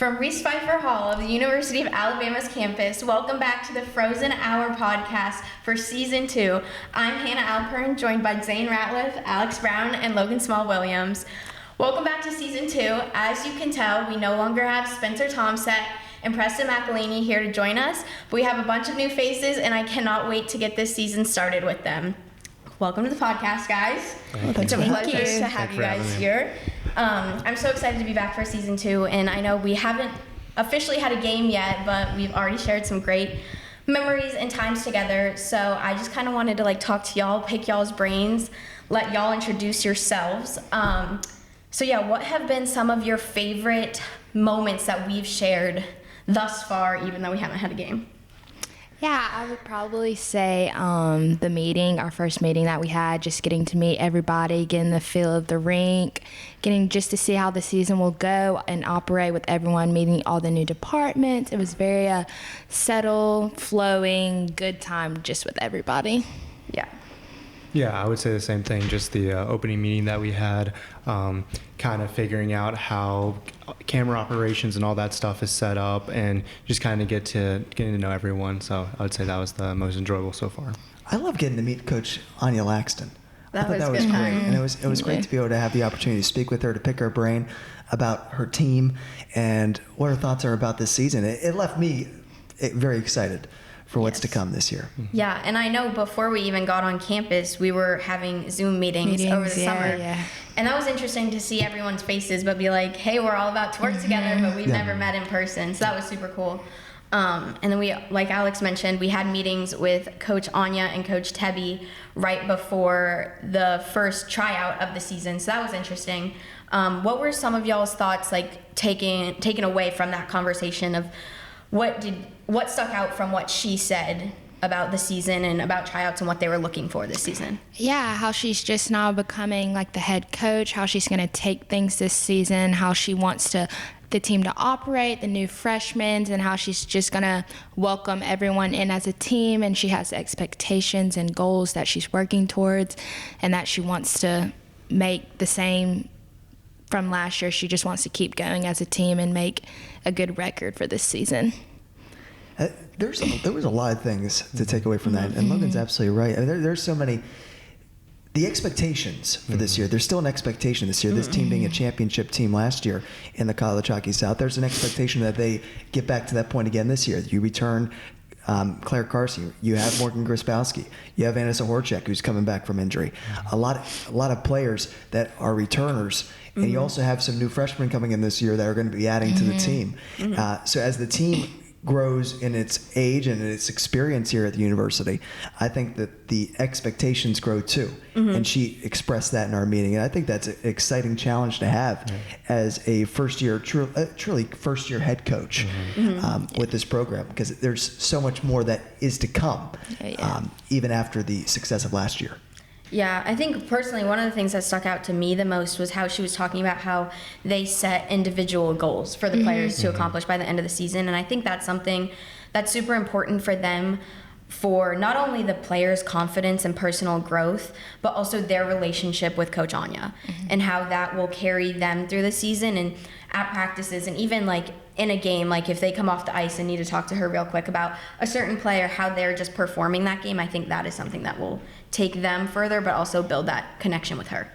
From Reese Pfeiffer Hall of the University of Alabama's campus, welcome back to the Frozen Hour podcast for Season 2. I'm Hannah Alpern, joined by Zane Ratliff, Alex Brown, and Logan Small-Williams. Welcome back to Season 2. As you can tell, we no longer have Spencer Tomset and Preston McElhaney here to join us, but we have a bunch of new faces, and I cannot wait to get this season started with them. Welcome to the podcast, guys. It's a pleasure to have you guys here. I'm so excited to be back for Season 2, and I know we haven't officially had a game yet, but we've already shared some great memories and times together, so I just kind of wanted to talk to y'all, pick y'all's brains, let y'all introduce yourselves. So yeah, what have been some of your favorite moments that we've shared thus far, even though we haven't had a game? Yeah, I would probably say the meeting, our first meeting that we had, just getting to meet everybody, getting the feel of the rink, getting just to see how the season will go and operate with everyone, meeting all the new departments. It was very settled, flowing, good time just with everybody. Yeah, I would say the same thing, just the opening meeting that we had, kind of figuring out how camera operations and all that stuff is set up and just kind of getting to know everyone. So I would say that was the most enjoyable so far. I love getting to meet Coach Anya Laxton. I thought that was good. great. And it was great to be able to have the opportunity to speak with her, to pick her brain about her team and what her thoughts are about this season. It left me very excited for what's to come this year. Yeah, and I know before we even got on campus, we were having Zoom meetings over the summer. Yeah. And that was interesting to see everyone's faces, but be like, hey, we're all about to work together, but we've never met in person. So that was super cool. And then we, like Alex mentioned, we had meetings with Coach Anya and Coach Tebby right before the first tryout of the season. So that was interesting. What were some of y'all's thoughts, taken away from that conversation of what stuck out from what she said about the season and about tryouts and what they were looking for this season? Yeah, how she's just now becoming the head coach, how she's going to take things this season, how she wants the team to operate, the new freshmen, and how she's just going to welcome everyone in as a team, and she has expectations and goals that she's working towards and that she wants to make the same from last year. She just wants to keep going as a team and make a good record for this season. There was a lot of things to take away from that, and Logan's absolutely right. There's so many. The expectations for this year, there's still an expectation this year. This team being a championship team last year in the College Hockey South, there's an expectation that they get back to that point again this year. You return Claire Carsey, you have Morgan Grispowski, you have Anna Sahorchek, who's coming back from injury. A lot of players that are returners, and you also have some new freshmen coming in this year that are going to be adding to the team. So as the team grows in its age and in its experience here at the university, I think that the expectations grow too. And she expressed that in our meeting. And I think that's an exciting challenge to have as a truly first-year head coach with this program, because there's so much more that is to come, even after the success of last year. Yeah, I think personally one of the things that stuck out to me the most was how she was talking about how they set individual goals for the players to accomplish by the end of the season. And I think that's something that's super important for them, for not only the players' confidence and personal growth, but also their relationship with Coach Anya and how that will carry them through the season and at practices, and even in a game, if they come off the ice and need to talk to her real quick about a certain player, how they're just performing that game. I think that is something that will take them further, but also build that connection with her.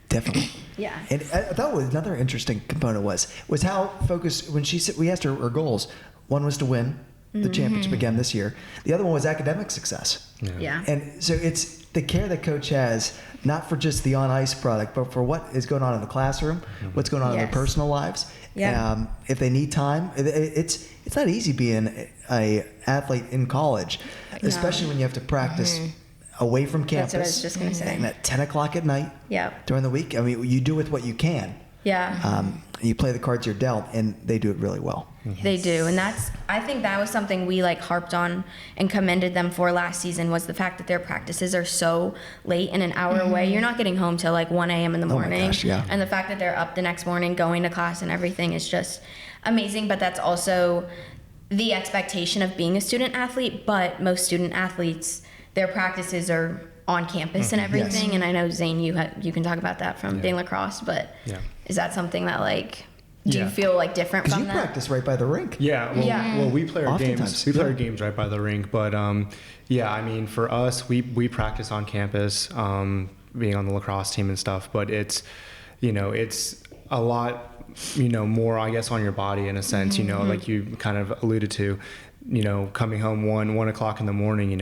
Definitely. Yeah. And I thought another interesting component was how focused, when we asked her goals, one was to win the championship again this year. The other one was academic success. Yeah. And so it's the care that Coach has, not for just the on-ice product, but for what is going on in the classroom, what's going on in their personal lives. Yeah. If they need time, it's not easy being a athlete in college, especially when you have to practice away from campus. That's what I was just going to say. And at 10 o'clock at night Yep. during the week. I mean, you do with what you can. Yeah. You play the cards you're dealt, and they do it really well. They do, and I think that was something we harped on and commended them for last season, was the fact that their practices are so late and an hour away. You're not getting home till 1 a.m. in the morning. Oh my gosh, yeah. And the fact that they're up the next morning going to class and everything is just amazing, but that's also the expectation of being a student athlete. But most student athletes, their practices are on campus and everything. And I know, Zane, you can talk about that from being lacrosse, but is that something that do you feel like different Because from you that? practice right by the rink. Well, we play our games. Oftentimes, We play our games right by the rink, but I mean, for us, we practice on campus, being on the lacrosse team and stuff. But it's a lot, more, I guess, on your body in a sense. Like you kind of alluded to. Coming home 1 o'clock in the morning,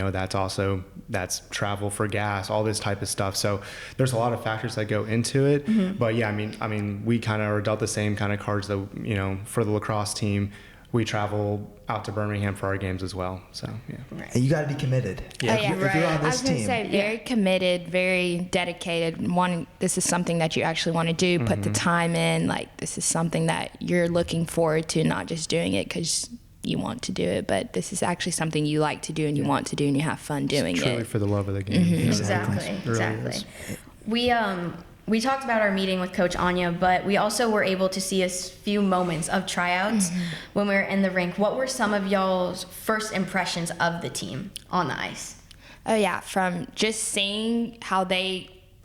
that's travel for gas, all this type of stuff. So there's a lot of factors that go into it. But yeah, I mean, we kind of are dealt the same kind of cards that, for the lacrosse team, we travel out to Birmingham for our games as well. So yeah. And you got to be committed. Yeah. If you're on I this was going to team. say very committed, very dedicated. This is something that you actually want to do, put the time in. Like, this is something that you're looking forward to, not just doing it because you want to do it, but this is actually something you like to do and you want to do and you have fun doing Truly it. for the love of the game. Exactly. Really We talked about our meeting with Coach Anya, but we also were able to see a few moments of tryouts when we were in the rink. What were some of y'all's first impressions of the team on the ice? Oh yeah, from just seeing how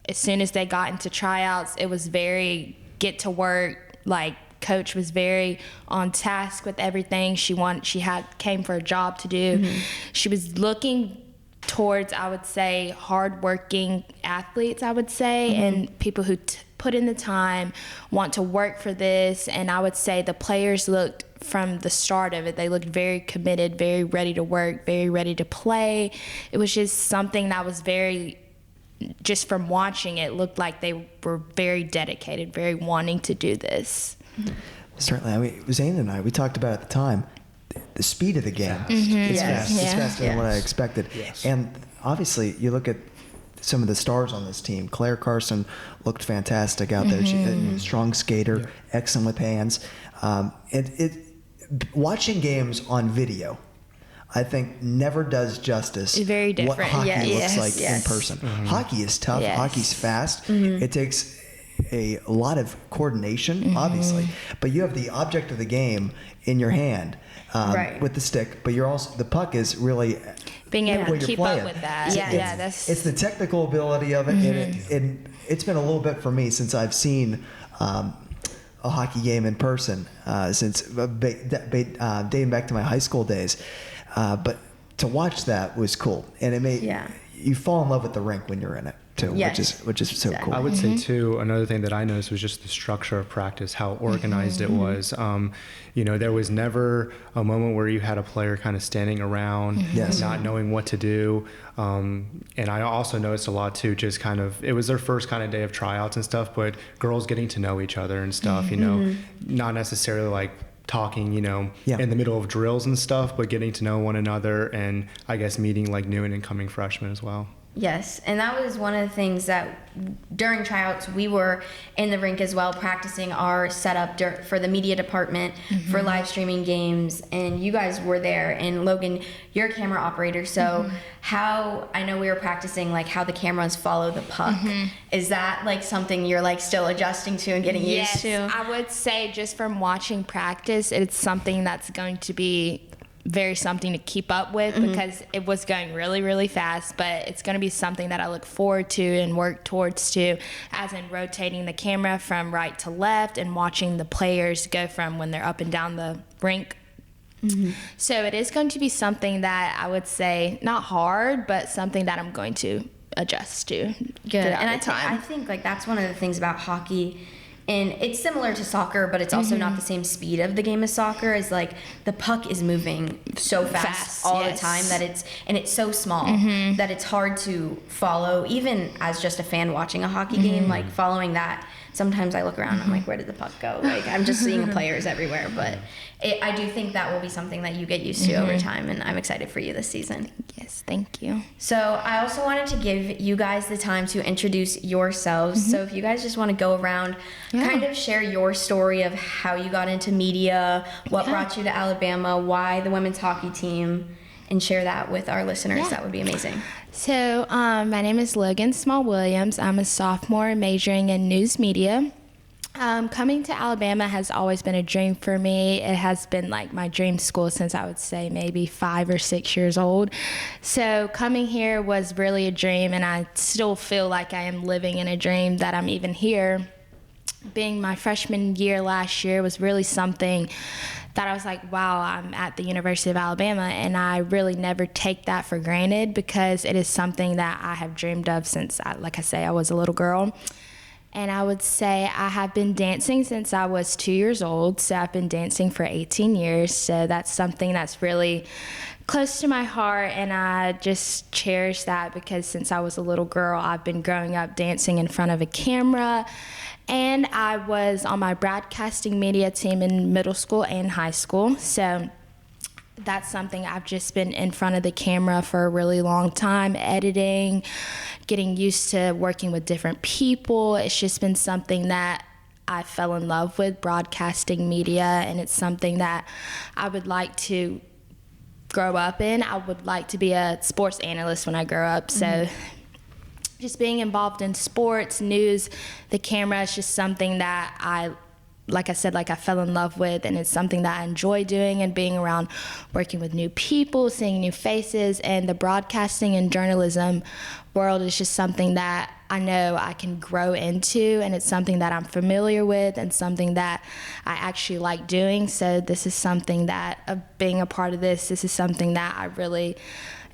as soon as they got into tryouts, it was very get to work. Like, Coach was very on task with everything. She came for a job to do. She was looking towards, I would say, hardworking athletes, I would say, and people who put in the time, want to work for this. And I would say the players looked, from the start of it, they looked very committed, very ready to work, very ready to play. It was just something that was just from watching it, looked like they were very dedicated, very wanting to do this. Certainly. I mean, Zane and I, we talked about at the time, the speed of the game. It's fast. It's faster than what I expected. And obviously, you look at some of the stars on this team. Claire Carson looked fantastic out there. She's a strong skater, excellent with hands. Watching games on video, I think, never does justice Very different. what hockey looks like in Yes. person. Hockey is tough. Yes. Hockey's fast. It takes a lot of coordination, obviously, but you have the object of the game in your hand with the stick, but you're also, the puck is really Being able where to you're keep playing. up with that. It's the technical ability of it, and it's been a little bit for me since I've seen a hockey game in person, since dating back to my high school days. But to watch that was cool, and it made you fall in love with the rink when you're in it too, which is so cool. I would say too, another thing that I noticed was just the structure of practice, how organized it was. There was never a moment where you had a player kind of standing around, not knowing what to do. And I also noticed a lot too, just kind of, it was their first kind of day of tryouts and stuff, but girls getting to know each other and stuff, not necessarily like talking, in the middle of drills and stuff, but getting to know one another, and I guess meeting like new and incoming freshmen as well. Yes, and that was one of the things that during tryouts we were in the rink as well, practicing our setup for the media department for live streaming games, and you guys were there. And Logan, you're a camera operator, so how, I know we were practicing like how the cameras follow the puck. Is that like something you're like still adjusting to and getting used to? I would say just from watching practice, it's something that's going to be very something to keep up with, because it was going really, really fast, but it's going to be something that I look forward to and work towards too, as in rotating the camera from right to left and watching the players go from when they're up and down the rink. So it is going to be something that I would say not hard, but something that I'm going to adjust to. Good. And I think like that's one of the things about hockey, and it's similar to soccer, but it's also not the same speed of the game as soccer. Is like the puck is moving so fast all the time that it's so small that it's hard to follow, even as just a fan watching a hockey game. Like following that, sometimes I look around and I'm like, where did the puck go? Like I'm just seeing players everywhere. But I do think that will be something that you get used to over time, and I'm excited for you this season. Yes, thank you. So I also wanted to give you guys the time to introduce yourselves. So if you guys just want to go around, kind of share your story of how you got into media, what brought you to Alabama, why the women's hockey team, and share that with our listeners. That would be amazing. So my name is Logan Small-Williams. I'm a sophomore majoring in news media. Coming to Alabama has always been a dream for me. It has been like my dream school since I would say maybe 5 or 6 years old. So coming here was really a dream, and I still feel like I am living in a dream that I'm even here. being my freshman year last year was really something that I was like, wow, I'm at the University of Alabama, and I really never take that for granted because it is something that I have dreamed of since, like I say, I was a little girl. And I would say I have been dancing since I was 2 years old, so I've been dancing for 18 years, so that's something that's really close to my heart, and I just cherish that because since I was a little girl, I've been growing up dancing in front of a camera. And I was on my broadcasting media team in middle school and high school. So that's something I've just been in front of the camera for a really long time, editing, getting used to working with different people. It's just been something that I fell in love with, broadcasting media, and it's something that I would like to grow up in. I would like to be a sports analyst when I grow up. So just being involved in sports, news, the camera is just something that I fell in love with, and it's something that I enjoy doing, and being around working with new people, seeing new faces, and the broadcasting and journalism world is just something that I know I can grow into, and it's something that I'm familiar with and something that I actually like doing. So this is something that, being a part of this is something that I really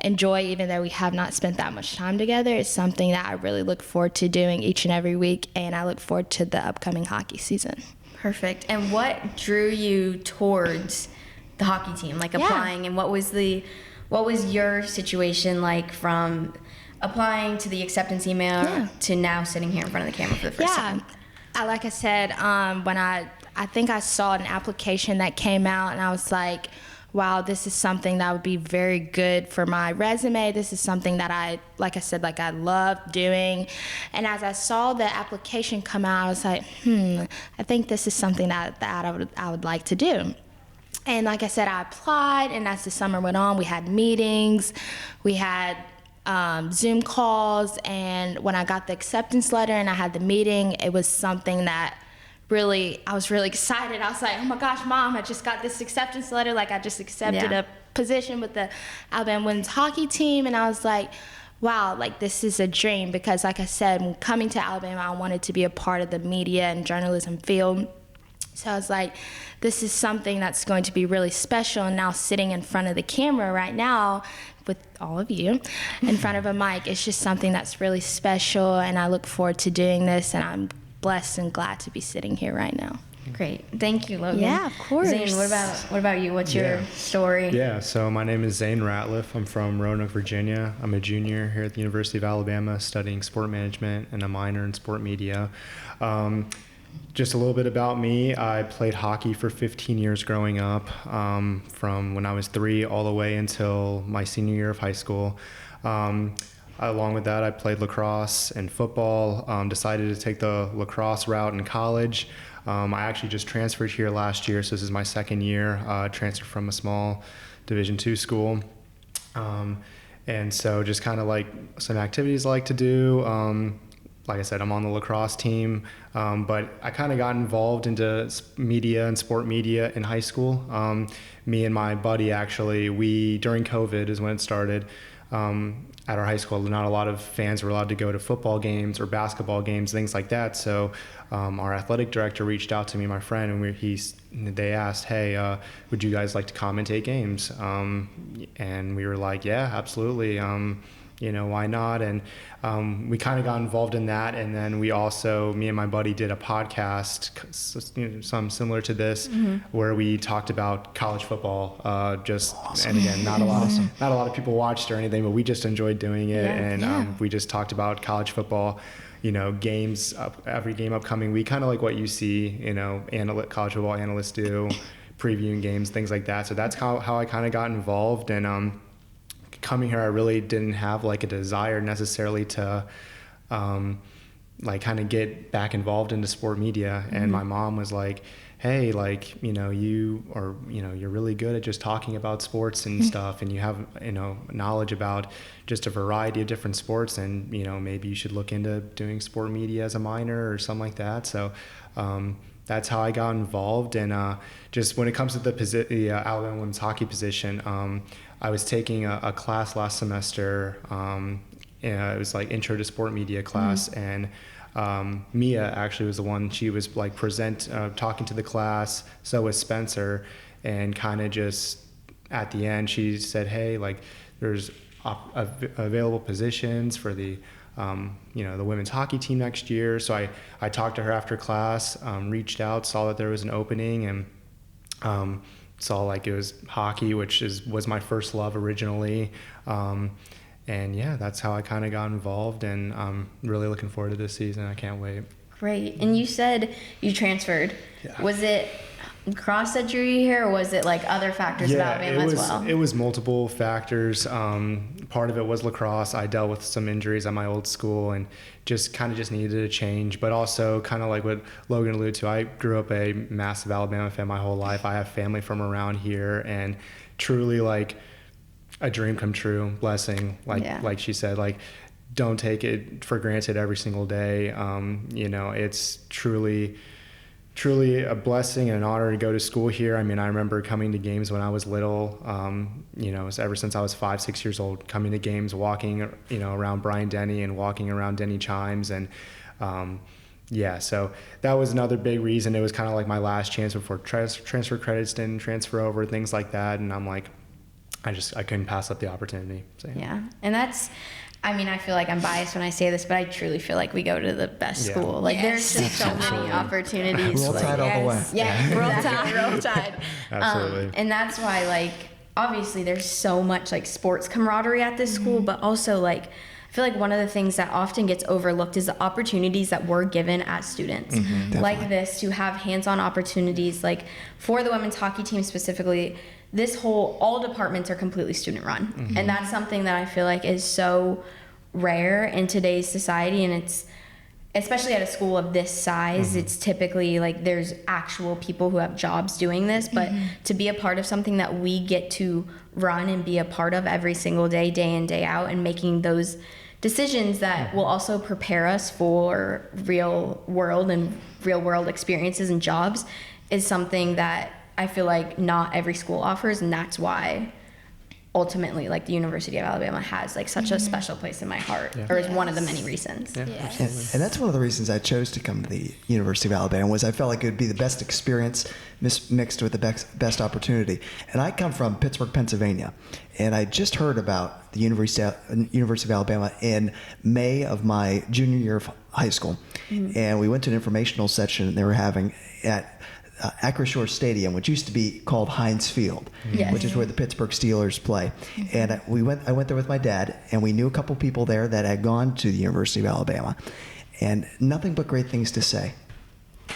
enjoy, even though we have not spent that much time together. It's something that I really look forward to doing each and every week, and I look forward to the upcoming hockey season. Perfect. And what drew you towards the hockey team, like applying, and what was your situation like from applying to the acceptance email to now sitting here in front of the camera for the first time? Like I said, when I think I saw an application that came out, and I was like, wow, this is something that would be very good for my resume. This is something that I love doing. And as I saw the application come out, I was like, I think this is something that I would like to do. And like I said, I applied, and as the summer went on, we had meetings, we had Zoom calls, and when I got the acceptance letter and I had the meeting, it was something that I was really excited. I was like, oh my gosh, Mom, I just got this acceptance letter. Like, I just accepted a position with the Alabama women's hockey team. And I was like, wow, like, this is a dream. Because like I said, when coming to Alabama, I wanted to be a part of the media and journalism field. So I was like, this is something that's going to be really special. And now sitting in front of the camera right now with all of you in front of a mic, it's just something that's really special. And I look forward to doing this. And I'm blessed and glad to be sitting here right now. Great. Thank you, Logan. Yeah, of course. Zane, what about you? What's your story? Yeah, so my name is Zane Ratliff. I'm from Roanoke, Virginia. I'm a junior here at the University of Alabama studying sport management and a minor in sport media. Just a little bit about me. I played hockey for 15 years growing up, from when I was 3 all the way until my senior year of high school. Along with that, I played lacrosse and football, decided to take the lacrosse route in college. I actually just transferred here last year, so this is my second year, transferred from a small Division II school. And so just kind of like some activities I like to do. Like I said, I'm on the lacrosse team, but I kind of got involved into media and sport media in high school. Me and my buddy, actually, during COVID is when it started. At our high school, not a lot of fans were allowed to go to football games or basketball games, things like that. So our athletic director reached out to me, my friend, and they asked, hey, would you guys like to commentate games? And we were like, yeah, absolutely. Why not? And we kind of got involved in that. And then me and my buddy did a podcast, some similar to this, where we talked about college football. And again, not a lot of people watched or anything, but we just enjoyed doing it. We just talked about college football, games, every game upcoming week, kind of like what you see, college football analysts do, previewing games, things like that. So that's how I kind of got involved. And coming here, I really didn't have like a desire necessarily to kind of get back involved into sport media. And my mom was like, hey, you're really good at just talking about sports and stuff, and you have knowledge about just a variety of different sports, and maybe you should look into doing sport media as a minor or something like that. So that's how I got involved. And just when it comes to the Alabama women's hockey position, I was taking a class last semester. It was like intro to sport media class, and Mia actually was the one. She was like talking to the class. So was Spencer, and kind of just at the end she said, "Hey, like there's available positions for the the women's hockey team next year." So I talked to her after class, reached out, saw that there was an opening, and saw like it was hockey, which was my first love originally. And yeah, that's how I kind of got involved, and I'm really looking forward to this season. I can't wait. Great. And you said you transferred. Yeah. Was it cross that drew you here, or was it like other factors about Alabama as well? It was multiple factors. Part of it was lacrosse. I dealt with some injuries at my old school and just needed a change. But also kind of like what Logan alluded to, I grew up a massive Alabama fan my whole life. I have family from around here, and truly like a dream come true, blessing. Like she said, like don't take it for granted every single day. It's truly a blessing and an honor to go to school here. I mean, I remember coming to games when I was little, ever since I was 5-6 years old, coming to games, walking, around Bryant Denny and walking around Denny Chimes. And, so that was another big reason. It was kind of like my last chance before transfer credits didn't transfer over, things like that. And I'm like, I couldn't pass up the opportunity. So, yeah. And I feel like I'm biased when I say this, but I truly feel like we go to the best school. Like there's just so many opportunities. Roll Tide all the way. Yeah, roll tide. Absolutely. And that's why, like, obviously there's so much like sports camaraderie at this school, but also like I feel like one of the things that often gets overlooked is the opportunities that we're given as students. Like this, to have hands-on opportunities, like for the women's hockey team specifically. All departments are completely student run. And that's something that I feel like is so rare in today's society. And it's, especially at a school of this size, it's typically like there's actual people who have jobs doing this, but to be a part of something that we get to run and be a part of every single day, day in, day out, and making those decisions that will also prepare us for real world experiences and jobs is something that I feel like not every school offers, and that's why ultimately like the University of Alabama has like such a special place in my heart, or is one of the many reasons. And that's one of the reasons I chose to come to the University of Alabama, was I felt like it would be the best experience mixed with the best opportunity. And I come from Pittsburgh, Pennsylvania, and I just heard about the University of Alabama in May of my junior year of high school. And we went to an informational session they were having at Acrisure Stadium, which used to be called Heinz Field, which is where the Pittsburgh Steelers play. And I went there with my dad, and we knew a couple people there that had gone to the University of Alabama, and nothing but great things to say.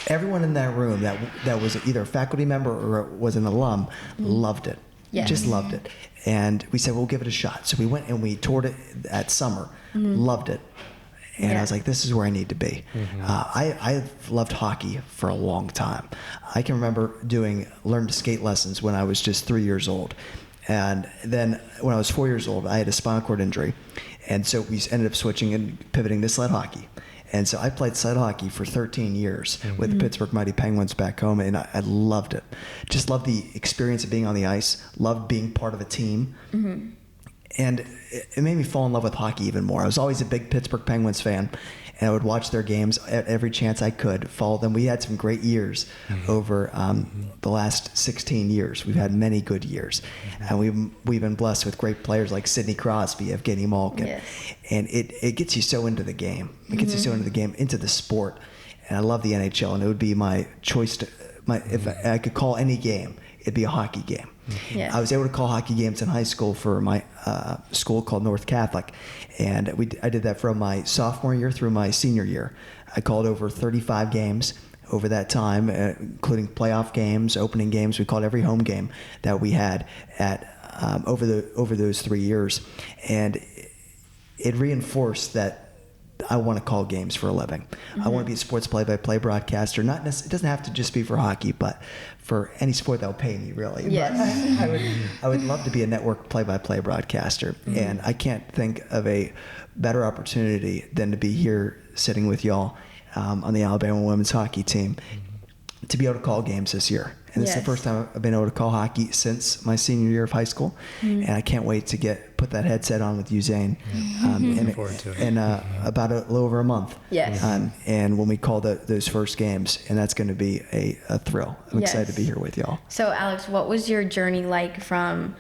Everyone in that room that was either a faculty member or was an alum loved it. Just loved it. And we said, we'll give it a shot. So we went and we toured it that summer, loved it. And I was like, this is where I need to be. I've loved hockey for a long time. I can remember learn to skate lessons when I was just 3 years old. And then when I was 4 years old, I had a spinal cord injury. And so we ended up switching and pivoting to sled hockey. And so I played sled hockey for 13 years with the Pittsburgh Mighty Penguins back home, and I loved it. Just loved the experience of being on the ice, loved being part of a team. And it made me fall in love with hockey even more. I was always a big Pittsburgh Penguins fan, and I would watch their games at every chance I could, follow them. We had some great years over the last 16 years. We've had many good years. And we've been blessed with great players like Sidney Crosby, Evgeny Malkin. And it gets you so into the game. It gets you so into the game, into the sport. And I love the NHL, and it would be my choice if I could call any game, it'd be a hockey game. I was able to call hockey games in high school for my school called North Catholic, and I did that from my sophomore year through my senior year. I called over 35 games over that time, including playoff games, opening games. We called every home game that we had over those 3 years, and it reinforced that I want to call games for a living. I want to be a sports play-by-play broadcaster. It doesn't have to just be for hockey, but for any sport that will pay me, really. But I would love to be a network play-by-play broadcaster, and I can't think of a better opportunity than to be here sitting with y'all on the Alabama women's hockey team to be able to call games this year. And this is the first time I've been able to call hockey since my senior year of high school. And I can't wait to put that headset on with you, Zane. Looking forward to it. In about a little over a month. Yes. And when we call those first games, and that's going to be a thrill. I'm excited to be here with y'all. So, Alex, what was your journey like from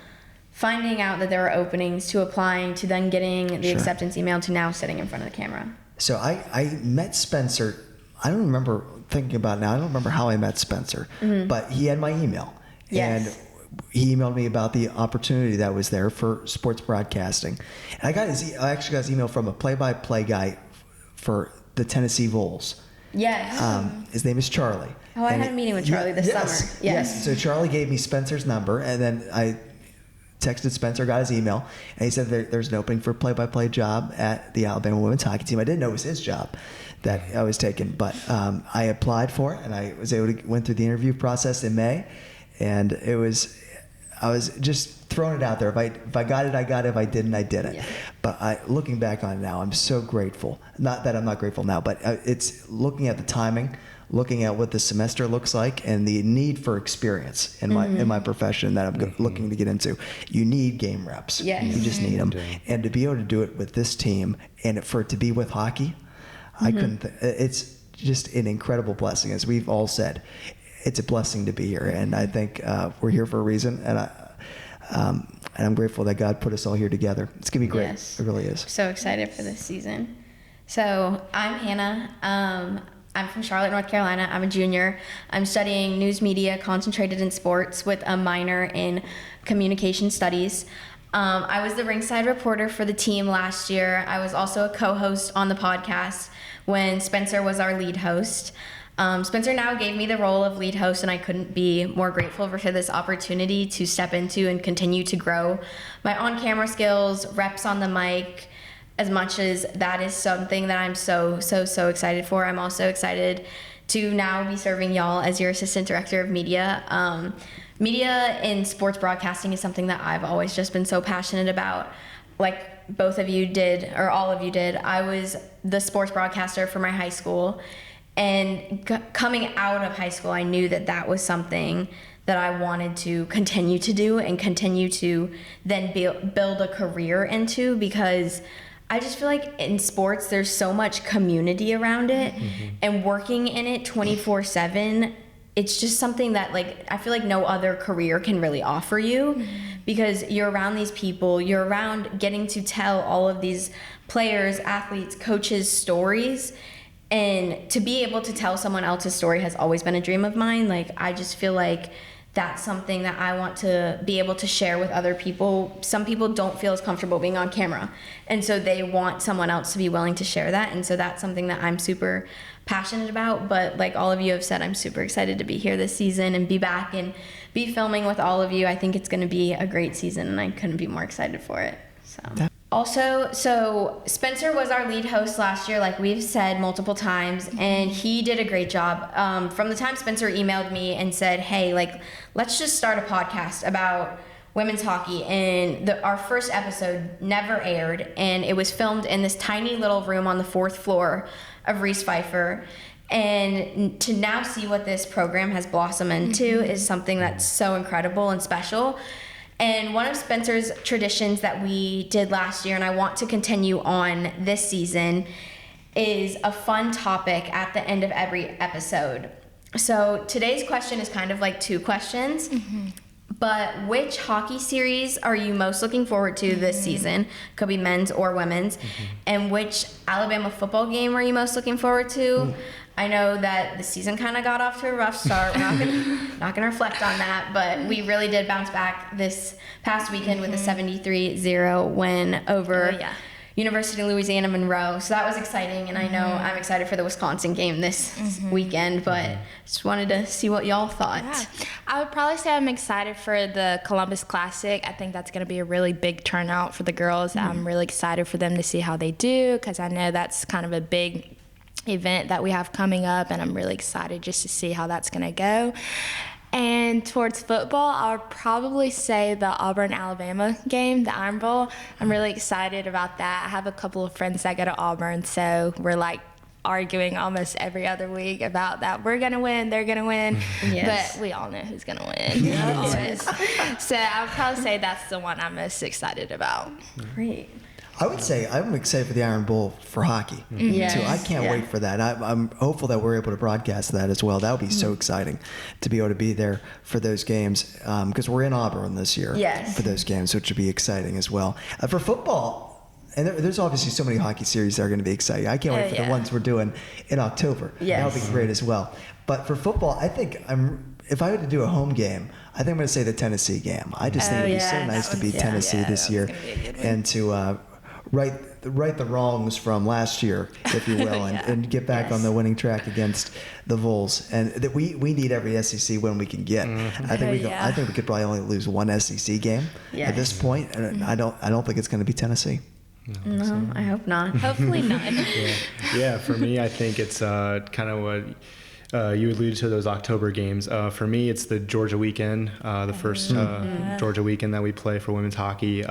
finding out that there were openings to applying to then getting the acceptance email to now sitting in front of the camera? So I met Spencer. I don't remember thinking about it now. I don't remember how I met Spencer, but he had my email. Yes. And he emailed me about the opportunity that was there for sports broadcasting. And I actually got his email from a play-by-play guy for the Tennessee Vols. Yes. His name is Charlie. Oh, I had a meeting with Charlie this summer. Yes. So Charlie gave me Spencer's number, and then I texted Spencer, got his email, and he said there's an opening for a play-by-play job at the Alabama women's hockey team. I didn't know it was his job that I was taking, but I applied for it, and I was able to went through the interview process in May, and I was just throwing it out there. If I got it, I got it. If I didn't, I didn't. Yeah. But looking back on it now, I'm so grateful. Not that I'm not grateful now, but it's looking at the timing, looking at what the semester looks like, and the need for experience in my profession that I'm looking to get into. You need game reps. Yes. You just need them. And to be able to do it with this team, and for it to be with hockey, I couldn't. It's just an incredible blessing, as we've all said. It's a blessing to be here, and I think we're here for a reason. And I'm grateful that God put us all here together. It's gonna be great. Yes. It really is. So excited for this season. So I'm Hannah. I'm from Charlotte, North Carolina. I'm a junior. I'm studying news media concentrated in sports with a minor in communication studies. I was the ringside reporter for the team last year. I was also a co-host on the podcast when Spencer was our lead host. Spencer now gave me the role of lead host, and I couldn't be more grateful for this opportunity to step into and continue to grow my on-camera skills, reps on the mic. As much as that is something that I'm so excited for, I'm also excited to now be serving y'all as your assistant director of media. Media in sports broadcasting is something that I've always just been so passionate about. Like both of you did, or all of you did. I was the sports broadcaster for my high school. And coming out of high school, I knew that was something that I wanted to continue to do and continue to then build a career into, because I just feel like in sports, there's so much community around it, and working in it 24/7, it's just something that I feel like no other career can really offer you, because you're around these people, you're around getting to tell all of these players, athletes, coaches stories. And to be able to tell someone else's story has always been a dream of mine. I just feel like that's something that I want to be able to share with other people. Some people don't feel as comfortable being on camera, and so they want someone else to be willing to share that. And so that's something that I'm super passionate about. But like all of you have said, I'm super excited to be here this season and be back and be filming with all of you. I think it's going to be a great season, and I couldn't be more excited for it. Also, so Spencer was our lead host last year, like we've said multiple times, and he did a great job. From the time Spencer emailed me and said, hey, let's just start a podcast about women's hockey, and our first episode never aired, and it was filmed in this tiny little room on the 4th floor of Reese Pfeiffer. And to now see what this program has blossomed into is something that's so incredible and special. And one of Spencer's traditions that we did last year, and I want to continue on this season, is a fun topic at the end of every episode. So today's question is kind of like 2 questions. But which hockey series are you most looking forward to this season? Could be men's or women's. And which Alabama football game are you most looking forward to? I know that the season kind of got off to a rough start. We're not gonna reflect on that, but we really did bounce back this past weekend with a 73-0 win over University of Louisiana Monroe. So that was exciting, and I know I'm excited for the Wisconsin game this weekend, but just wanted to see what y'all thought. Yeah. I would probably say I'm excited for the Columbus Classic. I think that's going to be a really big turnout for the girls. I'm really excited for them to see how they do, because I know that's kind of a big event that we have coming up, and I'm really excited just to see how that's going to go. And towards football, I would probably say the Auburn-Alabama game, the Iron Bowl. I'm really excited about that. I have a couple of friends that go to Auburn, so we're arguing almost every other week about that we're gonna win, they're gonna win, Yes. but we all know who's gonna win. Always. So I would probably say that's the one I'm most excited about. Great. I would say I'm excited for the Iron Bowl for hockey Yes. too. I can't wait for that. I'm hopeful that we're able to broadcast that as well. That would be so exciting to be able to be there for those games because we're in Auburn this year Yes. for those games, which would be exciting as well. For football, and there's obviously so many hockey series that are going to be exciting. I can't wait for the ones we're doing in October. Yes. That'll be great as well. But for football, I think if I had to do a home game, I think I'm going to say the Tennessee game. I just think it'd be so nice to beat Tennessee this year and to right the wrongs from last year, if you will, and get back on the winning track against the Vols. And that we need every SEC win we can get. I think we could probably only lose one SEC game at this point, and I don't think it's going to be Tennessee. No, I hope not. Hopefully not. Yeah, for me, I think it's kind of what you alluded to, those October games. For me, it's the Georgia weekend, the first Georgia weekend that we play for women's hockey.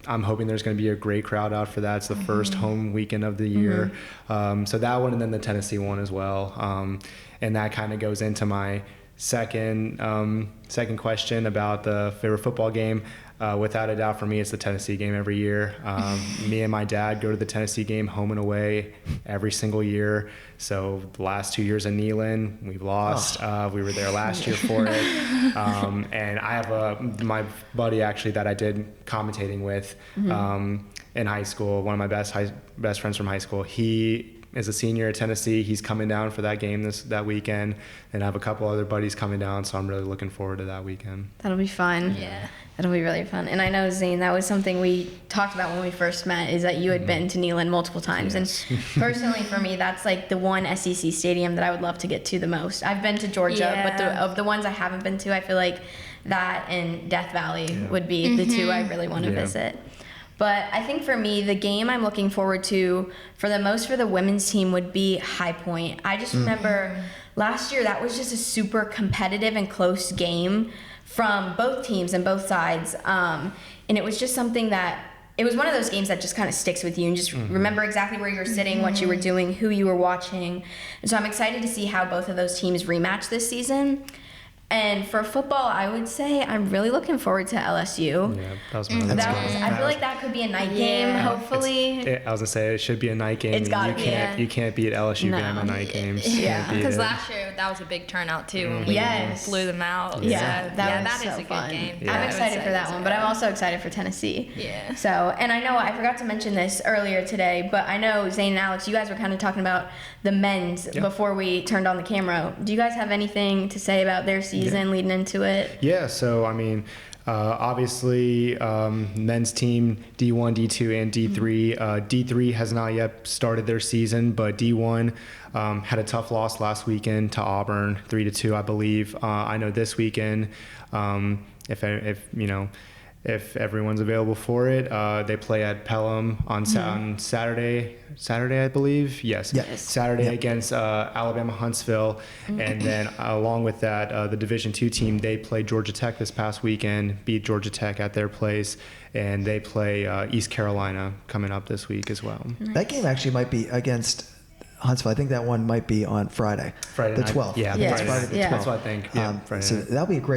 I'm hoping there's going to be a great crowd out for that. It's the first home weekend of the year. So that one, and then the Tennessee one as well. And that kind of goes into my second question about the favorite football game. Without a doubt, for me, it's the Tennessee game every year. Me and my dad go to the Tennessee game home and away every single year. So the last 2 years in Neyland, we've lost. We were there last year for it. And I have my buddy actually that I did commentating with in high school, one of my best friends from high school. He is a senior at Tennessee. He's coming down for that game that weekend, and I have a couple other buddies coming down, so I'm really looking forward to that weekend. That'll be fun. Yeah. That'll be really fun. And I know, Zane, that was something we talked about when we first met, is that you had been to Neyland multiple times. Yes. And personally, for me, that's like the one SEC stadium that I would love to get to the most. I've been to Georgia, but of the ones I haven't been to, I feel like that and Death Valley would be the two I really want to visit. But I think for me, the game I'm looking forward to for the women's team would be High Point. I just remember last year that was just a super competitive and close game from both teams and both sides. And it was just something that, it was one of those games that just kind of sticks with you and just remember exactly where you were sitting, what you were doing, who you were watching. And so I'm excited to see how both of those teams rematch this season. And for football, I would say I'm really looking forward to LSU. Yeah, that was my other one. I feel like that could be a night game, hopefully. I was gonna say it should be a night game. It's gotta You can't beat LSU Bama night games. Yeah. Because last year that was a big turnout too when we blew them out. Yeah, So, that is so a fun. good game. Yeah. I'm excited for that one, but I'm also excited for Tennessee. Yeah. So, and I know I forgot to mention this earlier today, but I know Zane and Alex, you guys were kind of talking about the men's before we turned on the camera. Do you guys have anything to say about their season leading into it? Yeah, so I mean, obviously, men's team D1, D2, and D3. D3 has not yet started their season, but D1 had a tough loss last weekend to Auburn, 3-2, I believe. I know this weekend, if everyone's available for it, they play at Pelham on Saturday, I believe. Yes. Saturday against Alabama Huntsville. And then along with that, the Division II team, they played Georgia Tech this past weekend, beat Georgia Tech at their place, and they play East Carolina coming up this week as well. That game actually might be against Huntsville. I think that one might be on Friday. The 12th. Yeah, Friday the 12th. That's what I think. Yeah, So that'll be a great